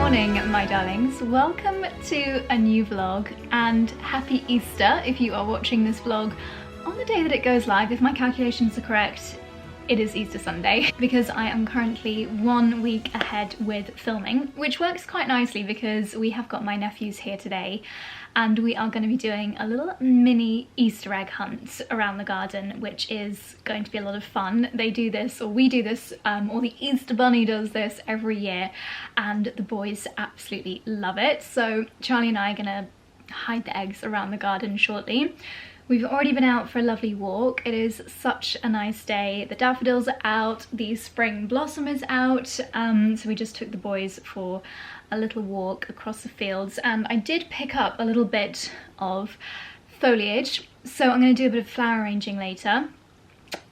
morning, my darlings. Welcome to a new vlog and happy Easter if you are watching this vlog on the day that it goes live. If my calculations are correct, it is Easter Sunday because I am currently 1 week ahead with filming, which works quite nicely because we have got my nephews here today and we are going to be doing a little mini Easter egg hunt around the garden, which is going to be a lot of fun. They do this, or we do this, or the Easter Bunny does this every year, and the boys absolutely love it. So Charlie and I are going to hide the eggs around the garden shortly. We've already been out for a lovely walk. It is such a nice day. The daffodils are out, the spring blossom is out, so we just took the boys for a little walk across the fields, and I did pick up a little bit of foliage, so I'm going to do a bit of flower arranging later.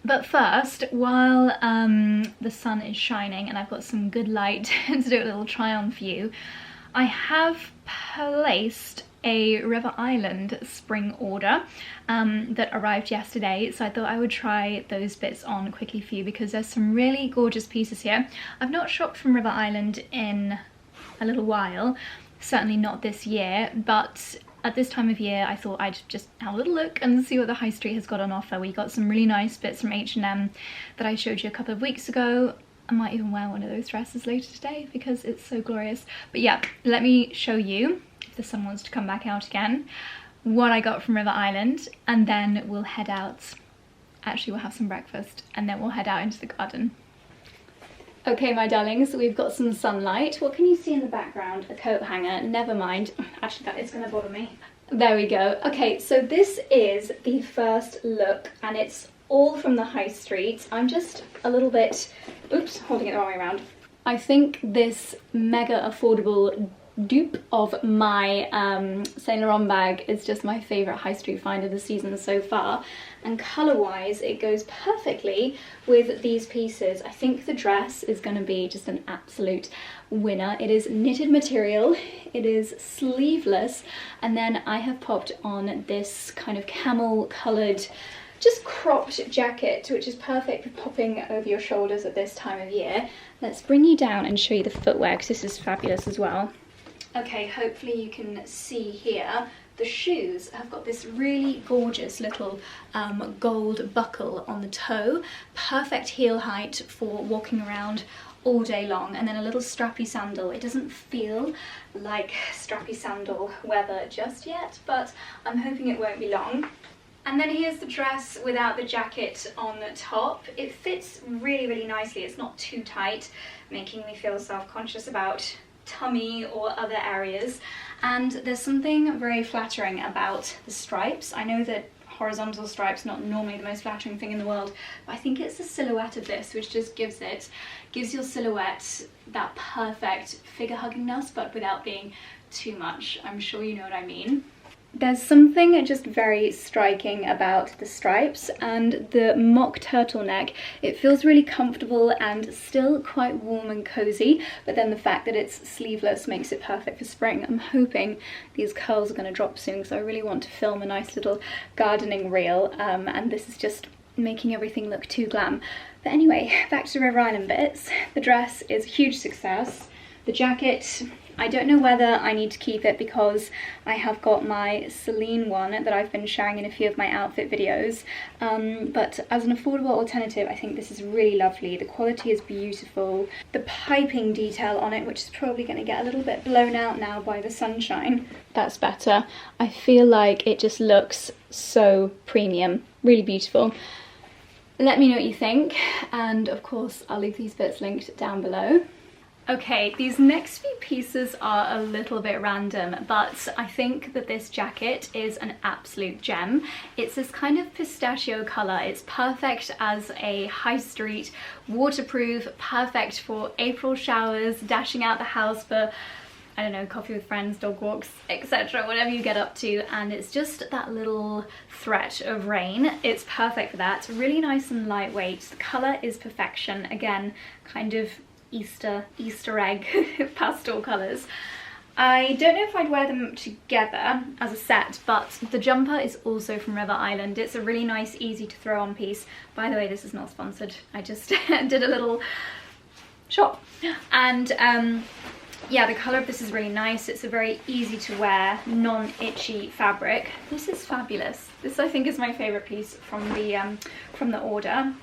But first, while the sun is shining and I've got some good light to do a little try on for you, I have placed a River Island spring order that arrived yesterday, so I thought I would try those bits on quickly for you because there's some really gorgeous pieces here. I've not shopped from River Island in a little while, certainly not this year, but at this time of year I thought I'd just have a little look and see what the high street has got on offer. We got some really nice bits from H&M that I showed you a couple of weeks ago. I might even wear one of those dresses later today because it's so glorious. But yeah, let me show you, if the sun wants to come back out again, what I got from River Island, and then we'll head out. Actually, we'll have some breakfast and then we'll head out into the garden. Okay, my darlings, we've got some sunlight. What can you see in the background? A coat hanger. Never mind. Actually, that is going to bother me. There we go. Okay, so this is the first look and it's all from the high street. I'm just a little bit, oops, holding it the wrong way around. I think this mega affordable dupe of my Saint Laurent bag is just my favourite high street find of the season so far, and colour wise it goes perfectly with these pieces. I think the dress is going to be just an absolute winner. It is knitted material, it is sleeveless, and then I have popped on this kind of camel coloured just cropped jacket, which is perfect for popping over your shoulders at this time of year. Let's bring you down and show you the footwear because this is fabulous as well. Okay, hopefully you can see here, the shoes have got this really gorgeous little gold buckle on the toe, perfect heel height for walking around all day long, and then a little strappy sandal. It doesn't feel like strappy sandal weather just yet, but I'm hoping it won't be long. And then here's the dress without the jacket on the top. It fits really, really nicely. It's not too tight, making me feel self-conscious about tummy or other areas. And there's something very flattering about the stripes. I know that horizontal stripes not normally the most flattering thing in the world, but I think it's the silhouette of this which just gives your silhouette that perfect figure huggingness, but without being too much. I'm sure you know what I mean. There's something just very striking about the stripes and the mock turtleneck. It feels really comfortable and still quite warm and cozy, but then the fact that it's sleeveless makes it perfect for spring. I'm hoping these curls are going to drop soon because I really want to film a nice little gardening reel, and this is just making everything look too glam. But anyway, back to the River Island bits. The dress is a huge success. The jacket, I don't know whether I need to keep it because I have got my Celine one that I've been sharing in a few of my outfit videos, but as an affordable alternative I think this is really lovely. The quality is beautiful. The piping detail on it, which is probably going to get a little bit blown out now by the sunshine. That's better. I feel like it just looks so premium. Really beautiful. Let me know what you think, and of course I'll leave these bits linked down below. Okay, these next few pieces are a little bit random, but I think that this jacket is an absolute gem. It's this kind of pistachio colour. It's perfect as a high street, waterproof, perfect for April showers, dashing out the house for, I don't know, coffee with friends, dog walks, etc., whatever you get up to, and it's just that little threat of rain. It's perfect for that. It's really nice and lightweight. The colour is perfection. Again, kind of Easter egg pastel colours. I don't know if I'd wear them together as a set, but the jumper is also from River Island. It's a really nice, easy to throw on piece. By the way, this is not sponsored. I just did a little shop. And Yeah, the colour of this is really nice. It's a very easy to wear, non-itchy fabric. This is fabulous. This I think is my favourite piece from the order.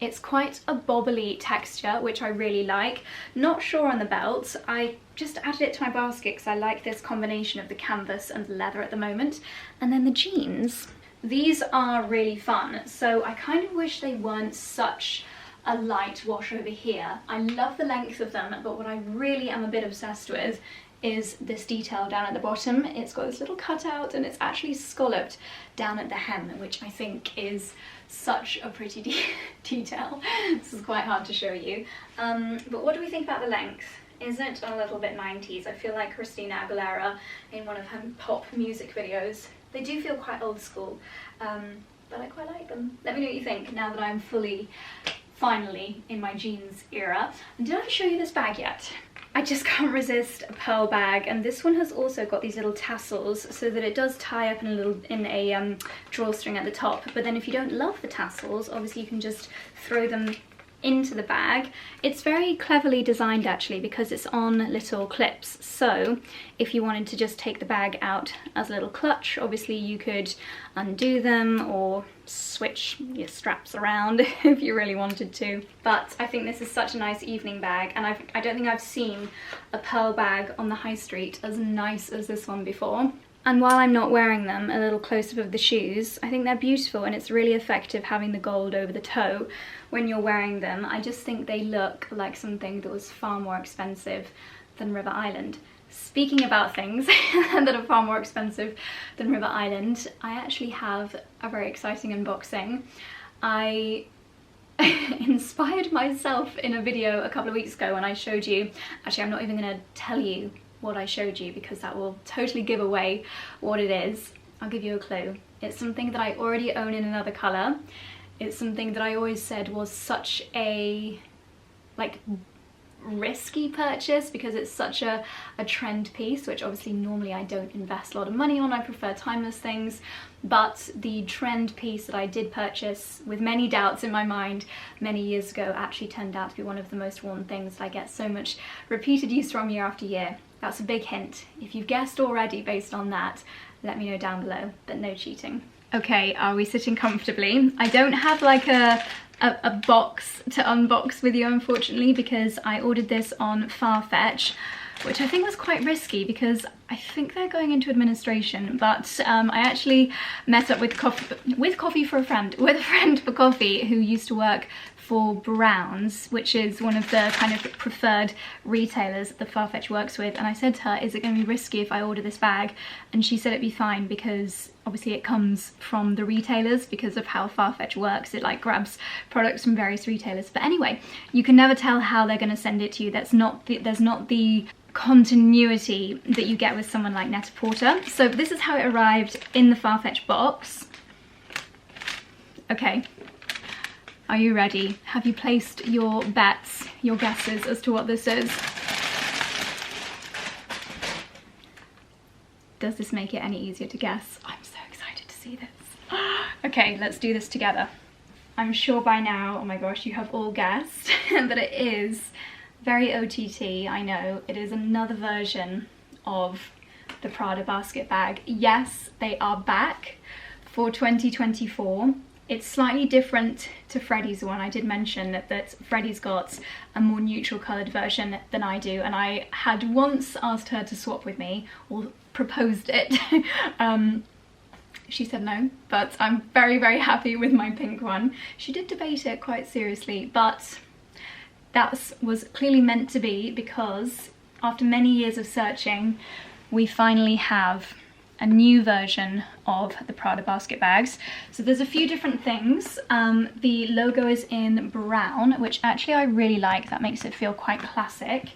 It's quite a bobbly texture, which I really like. Not sure on the belt. I just added it to my basket because I like this combination of the canvas and the leather at the moment. And then the jeans. These are really fun. So I kind of wish they weren't such a light wash over here. I love the length of them, but what I really am a bit obsessed with is this detail down at the bottom. It's got this little cutout and it's actually scalloped down at the hem, which I think is such a pretty detail. This is quite hard to show you. But what do we think about the length? Isn't it a little bit 90s? I feel like Christina Aguilera in one of her pop music videos. They do feel quite old school, but I quite like them. Let me know what you think now that I'm finally in my jeans era. And did I show you this bag yet? I just can't resist a pearl bag, and this one has also got these little tassels so that it does tie up in a drawstring at the top. But then if you don't love the tassels, obviously you can just throw them into the bag. It's very cleverly designed actually, because it's on little clips. So if you wanted to just take the bag out as a little clutch, obviously you could undo them or switch your straps around if you really wanted to. But I think this is such a nice evening bag, and I don't think I've seen a pearl bag on the high street as nice as this one before. And while I'm not wearing them, a little close-up of the shoes, I think they're beautiful, and it's really effective having the gold over the toe when you're wearing them. I just think they look like something that was far more expensive than River Island. Speaking about things that are far more expensive than River Island, I actually have a very exciting unboxing. I inspired myself in a video a couple of weeks ago when I showed you, actually I'm not even going to tell you what I showed you because that will totally give away what it is. I'll give you a clue. It's something that I already own in another colour. It's something that I always said was such a risky purchase because it's such a trend piece, which obviously normally I don't invest a lot of money on. I prefer timeless things, but the trend piece that I did purchase with many doubts in my mind many years ago actually turned out to be one of the most worn things that I get so much repeated use from year after year. That's a big hint. If you've guessed already based on that, let me know down below, but no cheating. Okay, are we sitting comfortably? I don't have like a box to unbox with you, unfortunately, because I ordered this on Farfetch, which I think was quite risky because I think they're going into administration. But I actually met up with a friend for coffee who used to work for Browns, which is one of the kind of preferred retailers that Farfetch works with, and I said to her, is it going to be risky if I order this bag? And she said it'd be fine because obviously it comes from the retailers because of how Farfetch works. It like grabs products from various retailers. But anyway, you can never tell how they're going to send it to you. There's not the continuity that you get with someone like Net-a-Porter. So this is how it arrived in the Farfetch box. Okay. Are you ready? Have you placed your bets, your guesses as to what this is? Does this make it any easier to guess? I'm so excited to see this. Okay, let's do this together. I'm sure by now, oh my gosh, you have all guessed that it is very OTT, I know. It is another version of the Prada basket bag. Yes, they are back for 2024. It's slightly different to Freddie's one. I did mention that Freddie's got a more neutral coloured version than I do, and I had once asked her to swap with me, or proposed it. She said no, but I'm very, very happy with my pink one. She did debate it quite seriously, but that was clearly meant to be because after many years of searching, we finally have a new version of the Prada basket bags. So there's a few different things. The logo is in brown, which actually I really like. That makes it feel quite classic.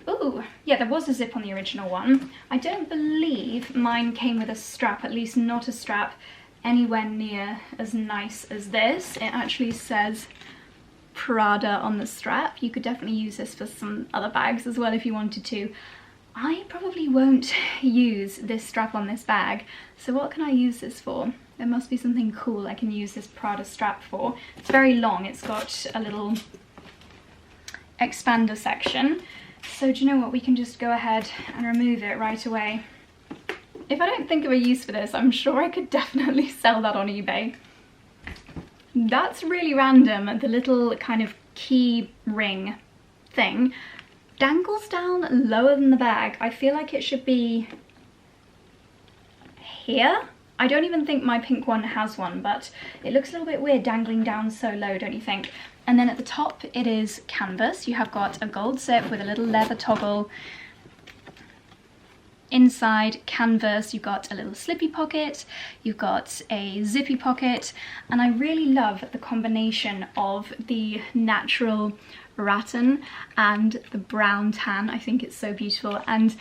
Ooh, yeah, there was a zip on the original one. I don't believe mine came with a strap, at least not a strap anywhere near as nice as this. It actually says Prada on the strap. You could definitely use this for some other bags as well if you wanted to. I probably won't use this strap on this bag, so what can I use this for? There must be something cool I can use this Prada strap for. It's very long, it's got a little expander section, So do you know what, we can just go ahead and remove it right away. If I don't think of a use for this, I'm sure I could definitely sell that on eBay. That's really random. The little kind of key ring thing dangles down lower than the bag. I feel like it should be here. I don't even think my pink one has one, but it looks a little bit weird dangling down so low, don't you think? And then at the top it is canvas. You have got a gold zip with a little leather toggle. Inside canvas, you've got a little slippy pocket, you've got a zippy pocket, and I really love the combination of the natural rattan and the brown tan. I think it's so beautiful, and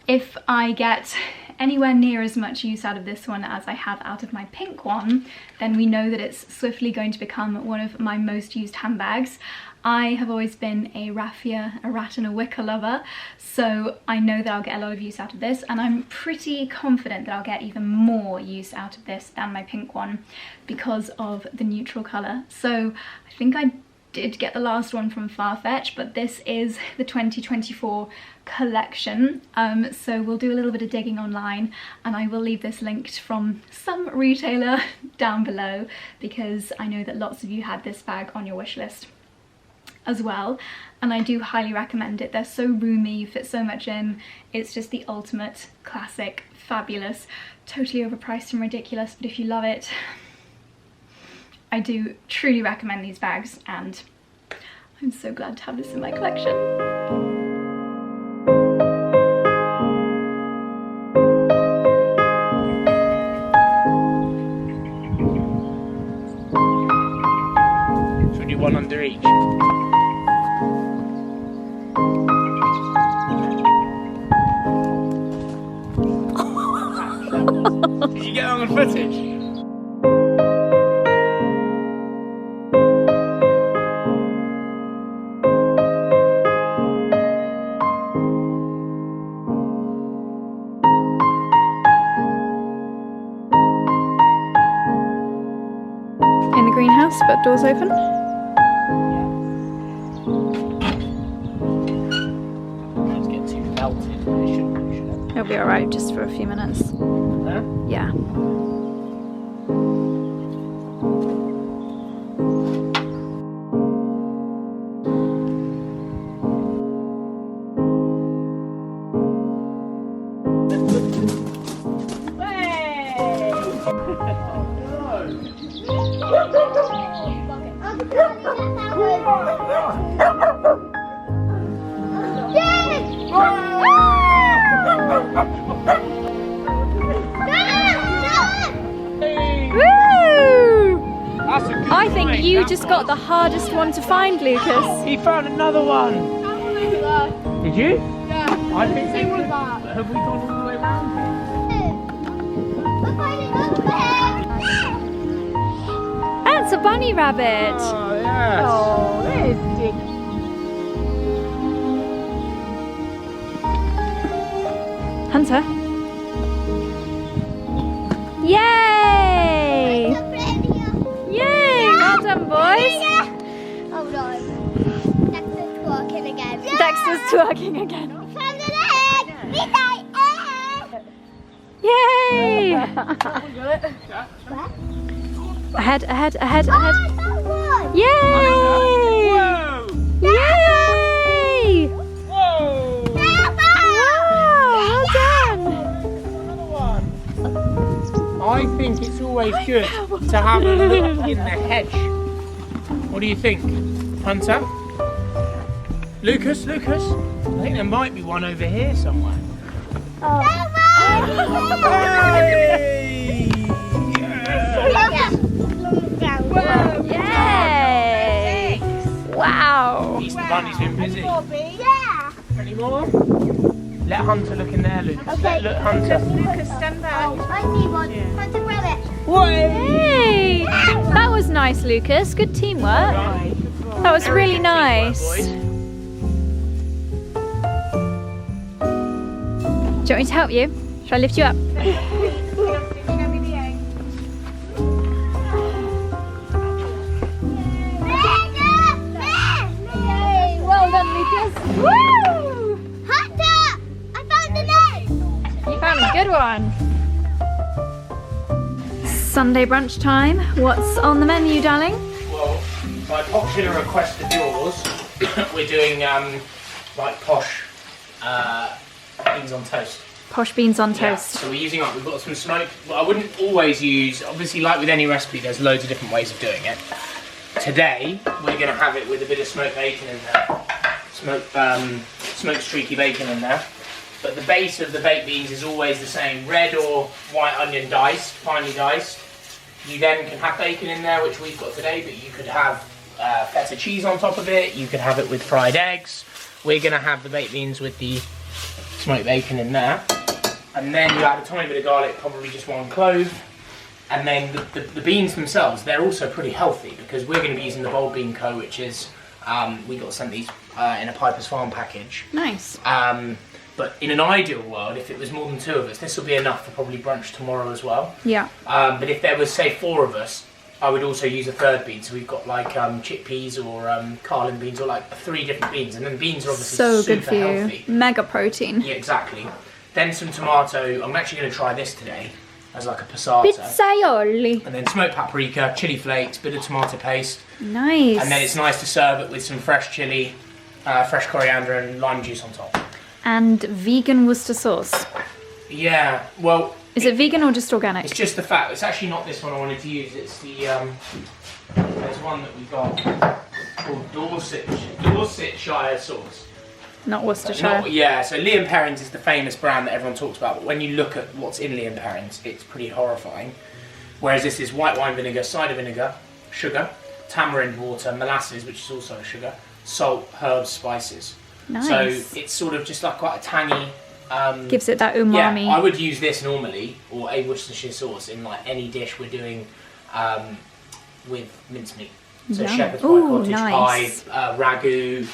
if I get anywhere near as much use out of this one as I have out of my pink one, then we know that it's swiftly going to become one of my most used handbags. I have always been a raffia, a rattan, a wicker lover, so I know that I'll get a lot of use out of this, and I'm pretty confident that I'll get even more use out of this than my pink one because of the neutral colour. So I think I did get the last one from Farfetch, but this is the 2024 collection, so we'll do a little bit of digging online, and I will leave this linked from some retailer down below because I know that lots of you had this bag on your wish list as well, and I do highly recommend it. They're so roomy, you fit so much in. It's just the ultimate classic, fabulous, totally overpriced and ridiculous, but if you love it, I do truly recommend these bags, and I'm so glad to have this in my collection. Should we do one under each? Did you get on the footage? In the greenhouse, but doors open. Let's get too melted. They shouldn't. It'll be alright just for a few minutes. Huh? Yeah. I think you just got the hardest one to find, Lucas. He found another one. Did you? Yeah. I think they would. Have we gone all the way around here? That's a bunny rabbit. Oh, yes. Oh, there's Dick. Hunter. Yay! Yay! Well done, boys. Hold on. Dexter's twerking again. Dexter's twerking again. From the leg! Yay! Where? Ahead, ahead, ahead, ahead. Oh, that one! Yay! Whoa! Yay! Whoa! Wow! Well done! Another one. I think it's always good to have a look in the hedge. What do you think, Hunter? Lucas? I think there might be one over here somewhere. Hey! Yay! Wow! Easter Bunny's been busy. Yeah! Any more? Let Hunter look in there, Lucas. Okay. Look, Hunter. Lucas, stand back. I see one. Hunter, grab it. Hey! That was nice, Lucas. Good teamwork. That was really nice. Do you want me to help you? Shall I lift you up? Well done, Lucas. Woo! Sunday brunch time. What's on the menu, darling? Well, by popular request of yours, we're doing like posh beans on toast. Posh beans on Yeah, toast. so we're using up, we've got some smoked, well, I wouldn't always use, obviously like with any recipe there's loads of different ways of doing it. Today, we're going to have it with a bit of smoked bacon in there, smoked streaky bacon in there. But the base of the baked beans is always the same, red or white onion diced, finely diced. You then can have bacon in there, which we've got today, but you could have feta cheese on top of it, you could have it with fried eggs. We're going to have the baked beans with the smoked bacon in there. And then you add a tiny bit of garlic, probably just 1 clove. And then the beans themselves, they're also pretty healthy because we're going to be using the Bold Bean Co, which is, we got sent these in a Piper's Farm package. Nice. But in an ideal world, if it was more than 2 of us, this will be enough for probably brunch tomorrow as well. Yeah. But if there was, say, 4 of us, I would also use a 3rd bean. So we've got like chickpeas or Carlin beans or like 3 different beans. And then beans are obviously So super good for you. healthy. Mega protein. Yeah, exactly. Then some tomato. I'm actually going to try this today as like a passata. Pizzaioli. And then smoked paprika, chili flakes, bit of tomato paste. Nice. And then it's nice to serve it with some fresh chili, fresh coriander and lime juice on top. And vegan Worcester sauce. Yeah, well... Is it vegan or just organic? It's just the fat. It's actually not this one I wanted to use. It's the, there's one that we got called Dorsetshire sauce. Not Worcestershire. Yeah, so Liam Perrins is the famous brand that everyone talks about, but when you look at what's in Liam Perrins, it's pretty horrifying. Whereas this is white wine vinegar, cider vinegar, sugar, tamarind water, molasses, which is also a sugar, salt, herbs, spices. Nice. So it's sort of just like quite a tangy... gives it that umami. Yeah, I would use this normally, or a Worcestershire sauce, in like any dish we're doing with mincemeat. So Yum. shepherd's pie, Ooh, cottage nice. pie, ragu.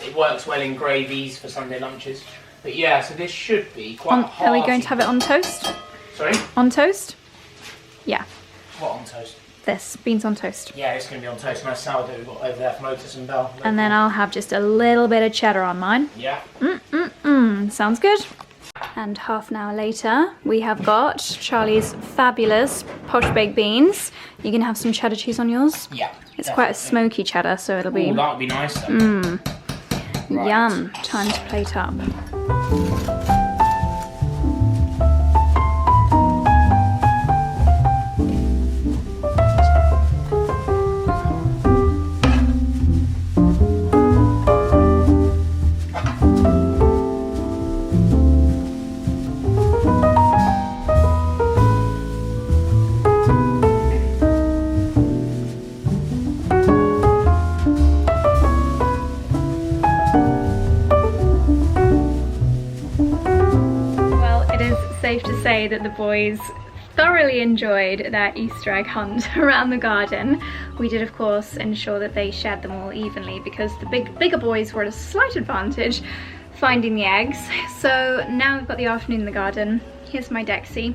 It works well in gravies for Sunday lunches. But yeah, so this should be quite hearty. Are we going to have it on toast? Sorry? On toast? Yeah. What on toast? This. Beans on toast. Yeah, it's going to be on toast. Nice sourdough we've got over there from Otis and Bell. And then I'll have just a little bit of cheddar on mine. Yeah. Sounds good. And half an hour later, we have got Charlie's fabulous posh baked beans. You can have some cheddar cheese on yours? Yeah. It's quite a smoky cheddar, so it'll be... Ooh, that would be nice then. Right. Yum. Time to plate up. Safe to say that the boys thoroughly enjoyed their Easter egg hunt around the garden. We did of course ensure that they shared them all evenly because the bigger boys were at a slight advantage finding the eggs. So now we've got the afternoon in the garden. Here's my Dexy,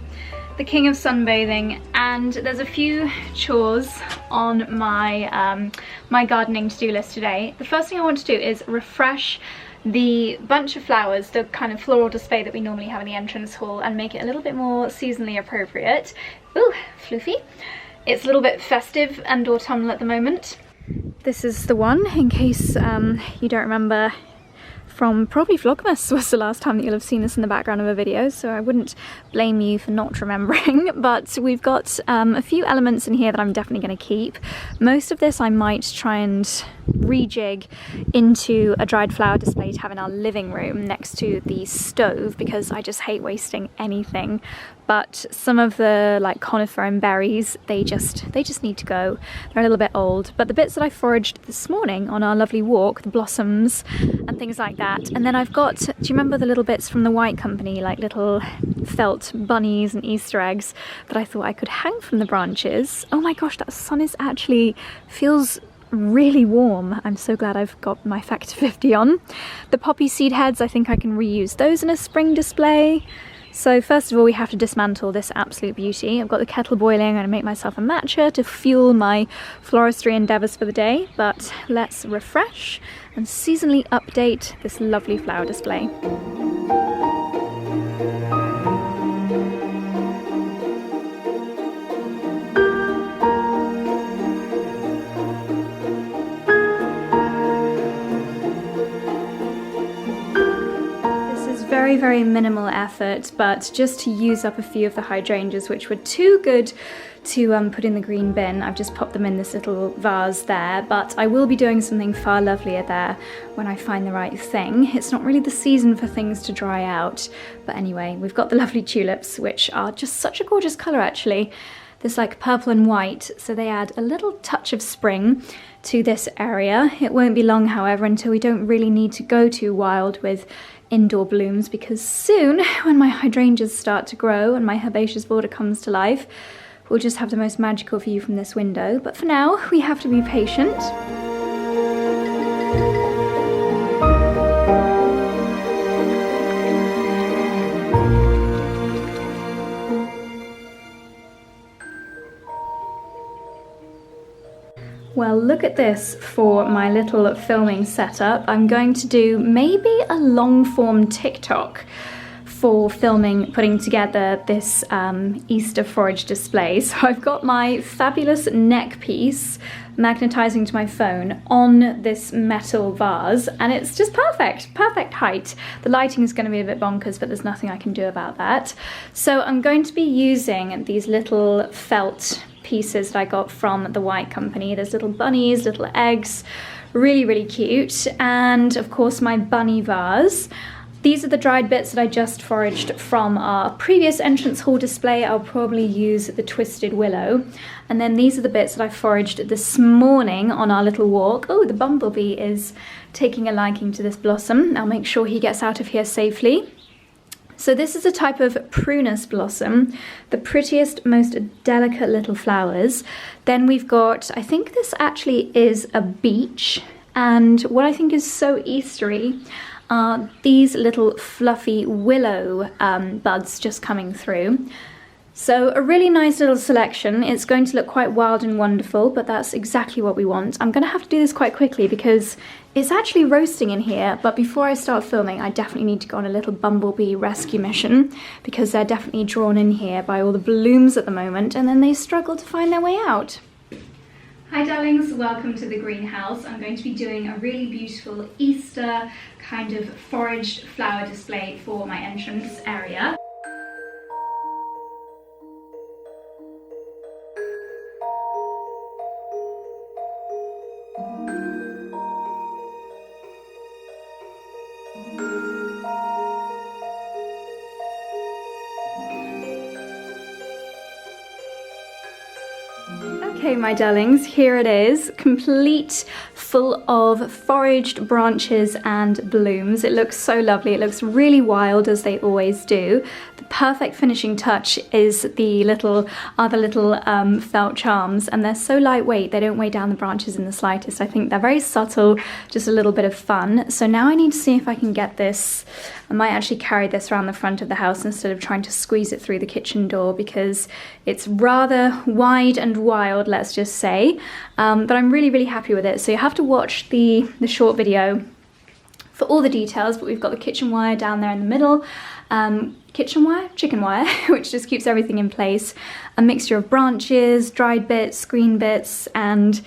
the king of sunbathing, and there's a few chores on my my gardening to-do list today. The first thing I want to do is refresh the bunch of flowers, the kind of floral display that we normally have in the entrance hall, and make it a little bit more seasonally appropriate. Ooh, floofy. It's a little bit festive and autumnal at the moment. This is the one, in case you don't remember from probably Vlogmas was the last time that you'll have seen this in the background of a video, so I wouldn't blame you for not remembering. But we've got a few elements in here that I'm definitely going to keep. Most of this I might try and rejig into a dried flower display to have in our living room next to the stove, because I just hate wasting anything. But some of the like conifer and berries, they just need to go. They're a little bit old. But the bits that I foraged this morning on our lovely walk, the blossoms and things like that. And then I've got, do you remember the little bits from the White Company, like little felt bunnies and Easter eggs that I thought I could hang from the branches? Oh my gosh, that sun is actually feels really warm. I'm so glad I've got my factor 50 on. The poppy seed heads, I think I can reuse those in a spring display. So first of all, we have to dismantle this absolute beauty. I've got the kettle boiling. I'm going to make myself a matcha to fuel my floristry endeavours for the day. But let's refresh and seasonally update this lovely flower display. very minimal effort, but just to use up a few of the hydrangeas which were too good to put in the green bin. I've just popped them in this little vase there, but I will be doing something far lovelier there when I find the right thing. It's not really the season for things to dry out, but anyway, we've got the lovely tulips, which are just such a gorgeous colour actually. This like purple and white, so they add a little touch of spring to this area. It won't be long, however, until we don't really need to go too wild with indoor blooms, because soon, when my hydrangeas start to grow and my herbaceous border comes to life, we'll just have the most magical view from this window. But for now, we have to be patient. Well, look at this for my little filming setup. I'm going to do maybe a long form TikTok for filming, putting together this Easter forage display. So I've got my fabulous neck piece magnetizing to my phone on this metal vase, and it's just perfect height. The lighting is going to be a bit bonkers, but there's nothing I can do about that. So I'm going to be using these little felt pieces that I got from the White Company. There's little bunnies, little eggs, really cute, and of course my bunny vase. These are the dried bits that I just foraged from our previous entrance hall display. I'll probably use the twisted willow. And then these are the bits that I foraged this morning on our little walk. Oh, the bumblebee is taking a liking to this blossom. I'll make sure he gets out of here safely. So this is a type of prunus blossom, the prettiest, most delicate little flowers. Then we've got, I think this actually is a beech, and what I think is so Eastery are these little fluffy willow buds just coming through. So a really nice little selection. It's going to look quite wild and wonderful, but that's exactly what we want. I'm going to have to do this quite quickly because it's actually roasting in here, but before I start filming, I definitely need to go on a little bumblebee rescue mission, because they're definitely drawn in here by all the blooms at the moment, and then they struggle to find their way out. Hi darlings, welcome to the greenhouse. I'm going to be doing a really beautiful Easter kind of foraged flower display for my entrance area. Okay, my darlings, here it is, complete, full of foraged branches and blooms. It looks so lovely. It looks really wild, as they always do. The perfect finishing touch is the other little felt charms, and they're so lightweight, they don't weigh down the branches in the slightest. I think they're very subtle, just a little bit of fun. So now I need to see if I can get this. I might actually carry this around the front of the house instead of trying to squeeze it through the kitchen door, because it's rather wide and wild, let's just say. But I'm really happy with it. So you have to watch the short video for all the details, but we've got the kitchen wire down there in the middle. Kitchen wire? Chicken wire, which just keeps everything in place. A mixture of branches, dried bits, green bits, and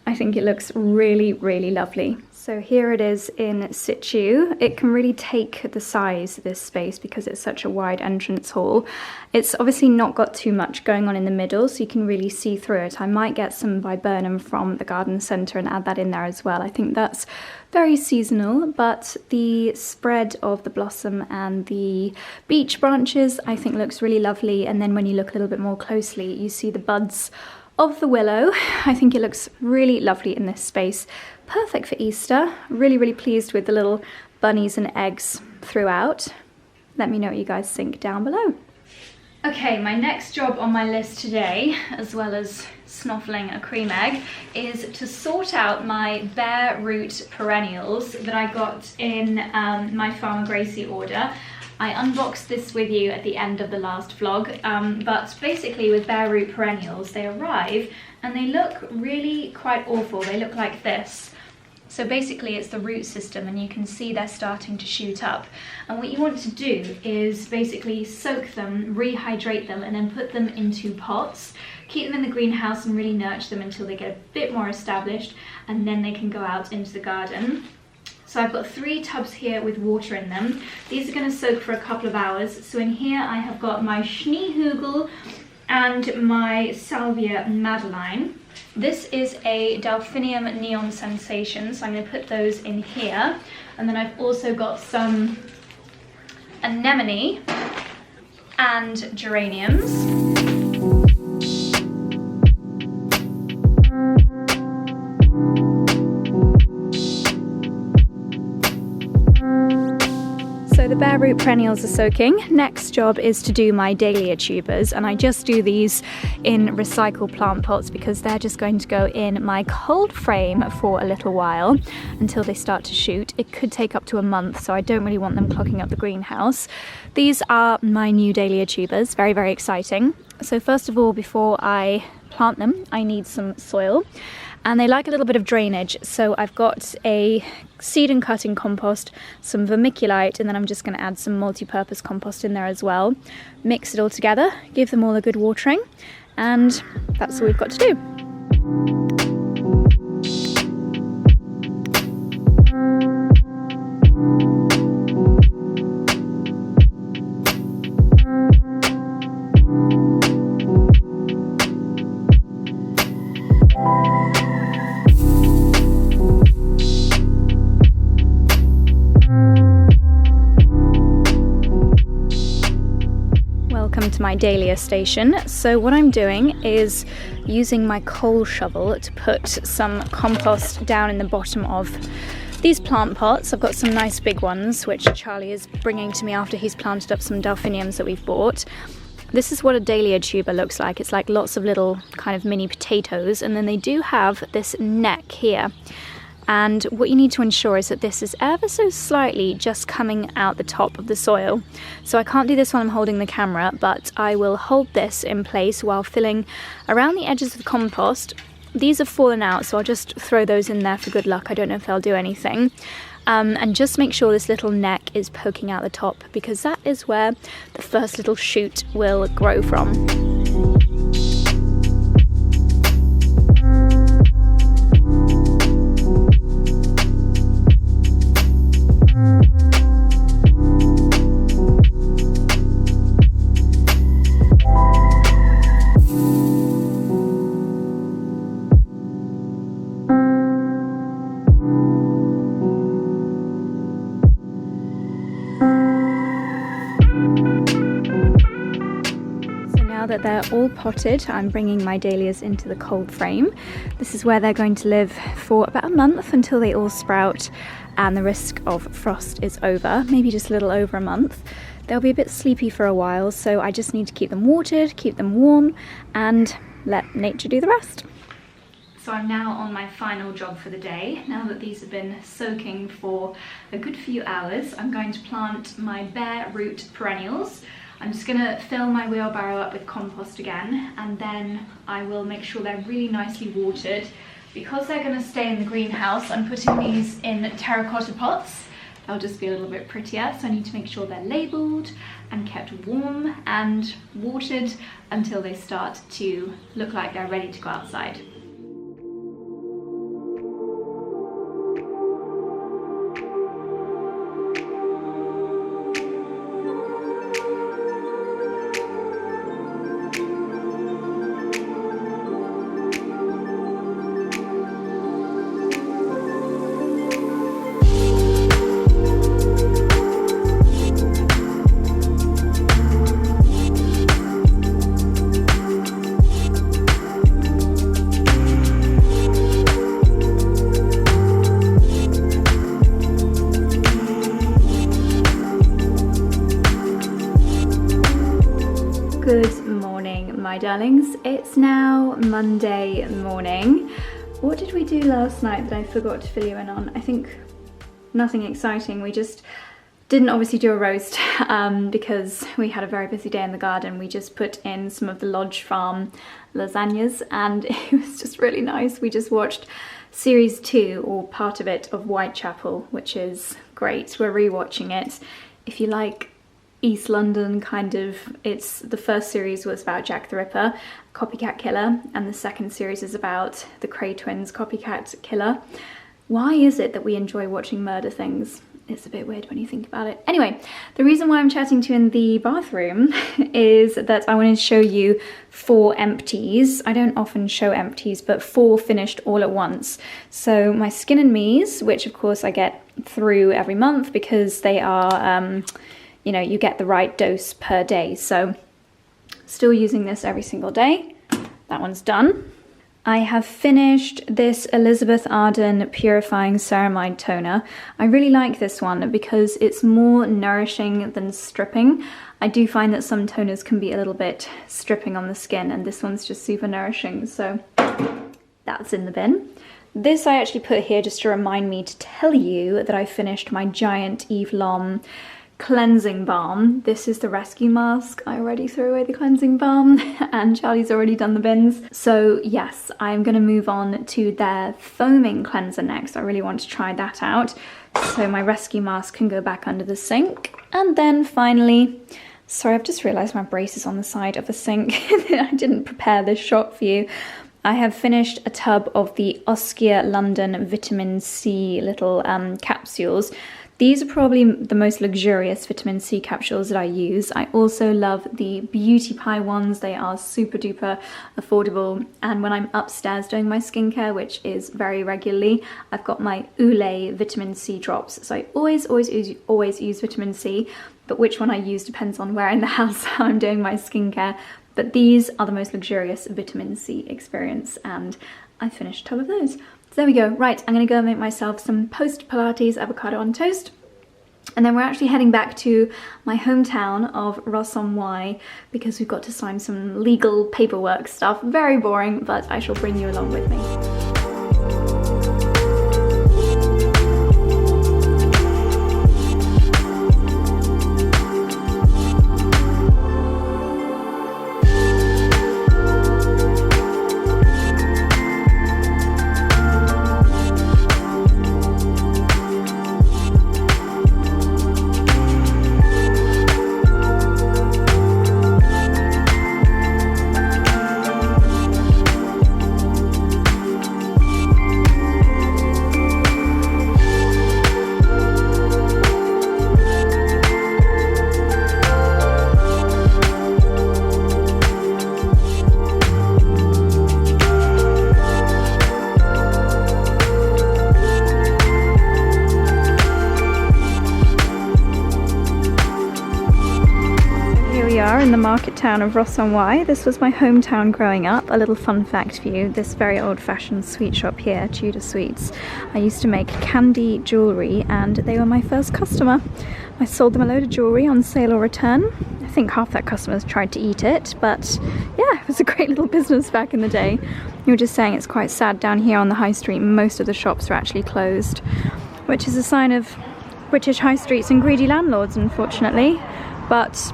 I think it looks really lovely. So here it is in situ. It can really take the size of this space because it's such a wide entrance hall. It's obviously not got too much going on in the middle, so you can really see through it. I might get some viburnum from the garden centre and add that in there as well. I think that's very seasonal, but the spread of the blossom and the beech branches I think looks really lovely. And then when you look a little bit more closely, you see the buds of the willow. I think it looks really lovely in this space. Perfect for Easter. Really pleased with the little bunnies and eggs throughout. Let me know what you guys think down below. Okay, my next job on my list today, as well as snuffling a cream egg, is to sort out my bare root perennials that I got in my Farmer Gracie order. I unboxed this with you at the end of the last vlog, but basically with bare root perennials, they arrive and they look really quite awful. They look like this. So basically it's the root system, and you can see they're starting to shoot up. And what you want to do is basically soak them, rehydrate them, and then put them into pots. Keep them in the greenhouse and really nurture them until they get a bit more established, and then they can go out into the garden. So I've got 3 tubs here with water in them. These are going to soak for a couple of hours. So in here I have got my Schneehugel and my Salvia Madeline. This is a Delphinium Neon Sensation, so I'm going to put those in here. And then I've also got some anemone and geraniums. So the bare root perennials are soaking. Next job is to do my dahlia tubers, and I just do these in recycled plant pots because they're just going to go in my cold frame for a little while until they start to shoot. It could take up to a month, so I don't really want them clogging up the greenhouse. These are my new dahlia tubers, very, very exciting. So first of all, before I plant them, I need some soil. And they like a little bit of drainage, so I've got a seed and cutting compost, some vermiculite, and then I'm just going to add some multi-purpose compost in there as well. Mix it all together, give them all a good watering, and that's all we've got to do. To my dahlia station. So what I'm doing is using my coal shovel to put some compost down in the bottom of these plant pots. I've got some nice big ones which Charlie is bringing to me after he's planted up some delphiniums that we've bought. This is what a dahlia tuber looks like. It's like lots of little kind of mini potatoes, and then they do have this neck here. And what you need to ensure is that this is ever so slightly just coming out the top of the soil. So I can't do this while I'm holding the camera, but I will hold this in place while filling around the edges of the compost. These have fallen out, so I'll just throw those in there for good luck. I don't know if they'll do anything. And just make sure this little neck is poking out the top, because that is where the first little shoot will grow from. That they're all potted, I'm bringing my dahlias into the cold frame. This is where they're going to live for about a month until they all sprout and the risk of frost is over, maybe just a little over a month. They'll be a bit sleepy for a while, so I just need to keep them watered, keep them warm, and let nature do the rest. So I'm now on my final job for the day. Now that these have been soaking for a good few hours, I'm going to plant my bare root perennials. I'm just going to fill my wheelbarrow up with compost again, and then I will make sure they're really nicely watered. Because they're going to stay in the greenhouse, I'm putting these in terracotta pots. They'll just be a little bit prettier, so I need to make sure they're labelled and kept warm and watered until they start to look like they're ready to go outside. Good morning, my darlings. It's now Monday morning. What did we do last night that I forgot to fill you in on? I think nothing exciting. We just didn't obviously do a roast because we had a very busy day in the garden. We just put in some of the Lodge Farm lasagnas and it was just really nice. We just watched series 2 or part of it of Whitechapel, which is great. We're rewatching it. If you like East London kind of, it's the first series was about Jack the Ripper, copycat killer, and the second series is about the Cray twins, copycat killer. Why is it that we enjoy watching murder things? It's a bit weird when you think about it. Anyway, the reason why I'm chatting to you in the bathroom is that I wanted to show you 4 empties. I don't often show empties, but 4 finished all at once. So my Skin and Me's, which of course I get through every month because they are, you know, you get the right dose per day. So still using this every single day. That one's done. I have finished this Elizabeth Arden Purifying Ceramide Toner. I really like this one because it's more nourishing than stripping. I do find that some toners can be a little bit stripping on the skin, and this one's just super nourishing, so that's in the bin. This I actually put here just to remind me to tell you that I finished my giant Eve Lom cleansing balm. This is the rescue mask. I already threw away the cleansing balm and Charlie's already done the bins. So yes, I'm gonna move on to their foaming cleanser next. I really want to try that out. So my rescue mask can go back under the sink. And then finally, sorry, I've just realized my brace is on the side of the sink. I didn't prepare this shot for you. I have finished a tub of the Oskia London Vitamin C little capsules. These are probably the most luxurious vitamin C capsules that I use. I also love the Beauty Pie ones. They are super duper affordable. And when I'm upstairs doing my skincare, which is very regularly, I've got my Olay vitamin C drops. So I always use vitamin C, but which one I use depends on where in the house I'm doing my skincare. But these are the most luxurious vitamin C experience, and I finished a tub of those. So there we go. Right, I'm gonna go and make myself some post Pilates avocado on toast. And then we're actually heading back to my hometown of Ross-on-Wye because we've got to sign some legal paperwork stuff. Very boring, but I shall bring you along with me. In the market town of Ross-on-Wye. This was my hometown growing up. A little fun fact for you, this very old-fashioned sweet shop here, Tudor Sweets, I used to make candy jewellery and they were my first customer. I sold them a load of jewellery on sale or return. I think half their customers tried to eat it, but yeah, it was a great little business back in the day. You were just saying it's quite sad down here on the high street, most of the shops are actually closed, which is a sign of British high streets and greedy landlords, unfortunately, but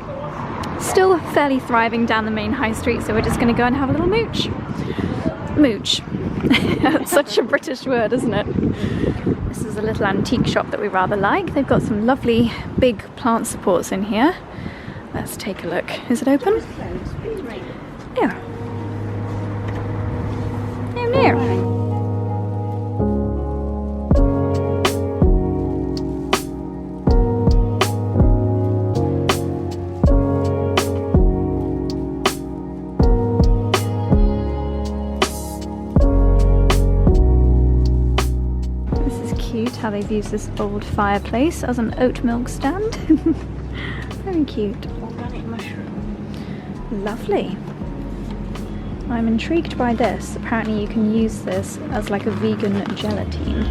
still fairly thriving down the main high street, so we're just going to go and have a little mooch. Mooch. That's such a British word, isn't it? This is a little antique shop that we rather like. They've got some lovely big plant supports in here. Let's take a look. Is it open? Yeah. In here. How they've used this old fireplace as an oat milk stand. Very cute. Organic mushroom. Lovely. I'm intrigued by this. Apparently you can use this as like a vegan gelatine.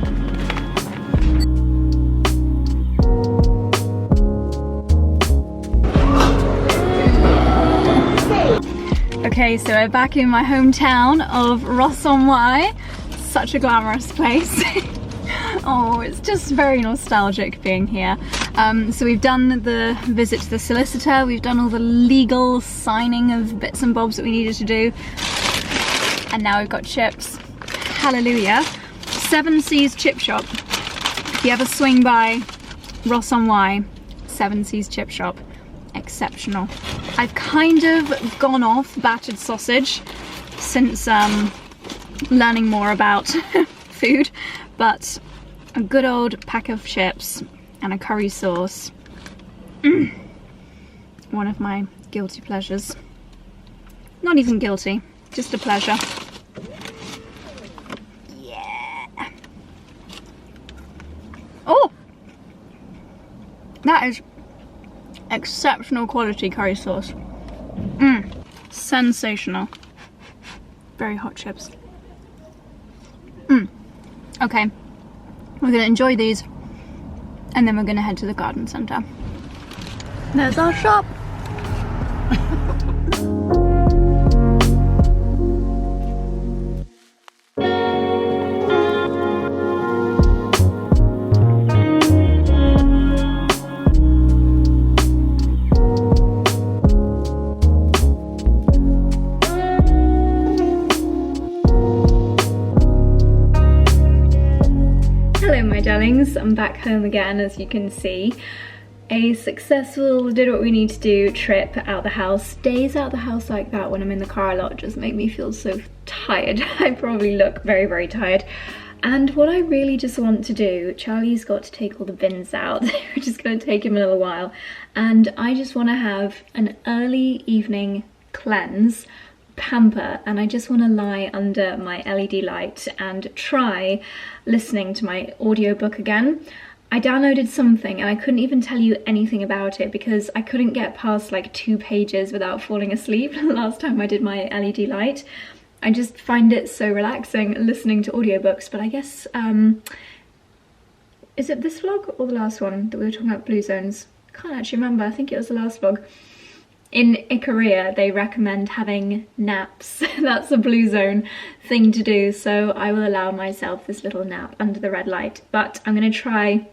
Okay, so we're back in my hometown of Ross-on-Wye. Such a glamorous place. Oh, it's just very nostalgic being here. So we've done the visit to the solicitor, we've done all the legal signing of bits and bobs that we needed to do, and now we've got chips. Hallelujah. 7 Seas Chip Shop. If you ever swing by Ross-on-Wye, 7 Seas Chip Shop. Exceptional. I've kind of gone off battered sausage since learning more about food, but a good old pack of chips and a curry sauce. One of my guilty pleasures. Not even guilty, just a pleasure. Yeah. Oh! That is exceptional quality curry sauce. Sensational. Very hot chips. Okay, we're gonna enjoy these and then we're gonna head to the garden centre. There's our shop. Hello my darlings, I'm back home again as you can see. A successful, did what we need to do trip out the house. Days out the house like that when I'm in the car a lot just make me feel so tired. I probably look very, very tired. And what I really just want to do, Charlie's got to take all the bins out, which is going to take him a little while. And I just want to have an early evening cleanse, pamper, and I just want to lie under my LED light and try listening to my audiobook again. I downloaded something and I couldn't even tell you anything about it because I couldn't get past like 2 pages without falling asleep last time I did my LED light. I just find it so relaxing listening to audiobooks, but I guess, is it this vlog or the last one that we were talking about blue zones? I can't actually remember, I think it was the last vlog. In Korea, they recommend having naps. That's a blue zone thing to do, so I will allow myself this little nap under the red light. But I'm going to try.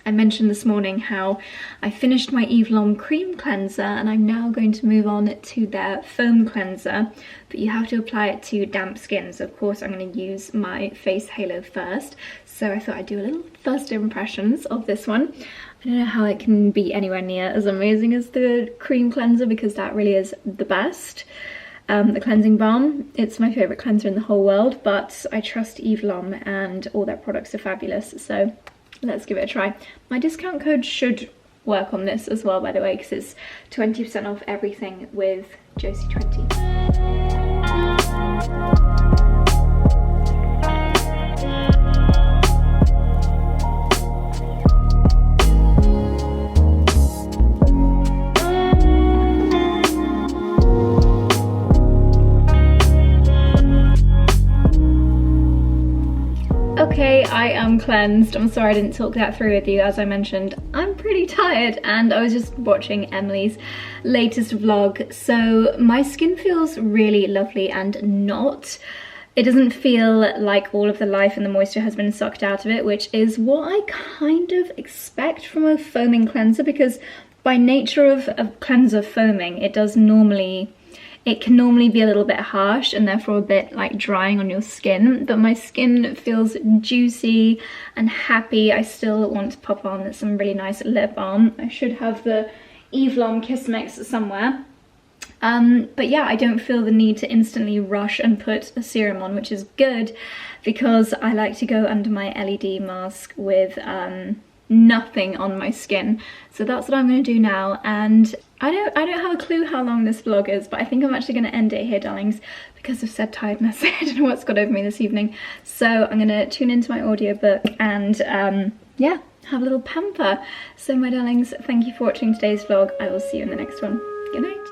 I mentioned this morning how I finished my Eve Lom cream cleanser and I'm now going to move on to their foam cleanser, but you have to apply it to damp skin. So of course I'm going to use my face halo first. So I thought I'd do a little first impressions of this one. I don't know how it can be anywhere near as amazing as the cream cleanser because that really is the best. The cleansing balm, it's my favourite cleanser in the whole world, but I trust Eve Lom and all their products are fabulous, so let's give it a try. My discount code should work on this as well, by the way, because it's 20% off everything with Josie20. Okay, I am cleansed. I'm sorry I didn't talk that through with you. As I mentioned, I'm pretty tired and I was just watching Emily's latest vlog. So my skin feels really lovely and not. It doesn't feel like all of the life and the moisture has been sucked out of it, which is what I kind of expect from a foaming cleanser because by nature of a cleanser foaming, it can normally be a little bit harsh and therefore a bit like drying on your skin, but my skin feels juicy and happy. I still want to pop on some really nice lip balm. I should have the Eve Lom Kiss Mix somewhere. But yeah, I don't feel the need to instantly rush and put a serum on, which is good because I like to go under my LED mask with nothing on my skin. So that's what I'm going to do now, and I don't have a clue how long this vlog is, but I think I'm actually going to end it here, darlings, because of said tiredness. I don't know what's got over me this evening. So I'm going to tune into my audiobook and yeah, have a little pamper. So my darlings, thank you for watching today's vlog. I will see you in the next one. Good night.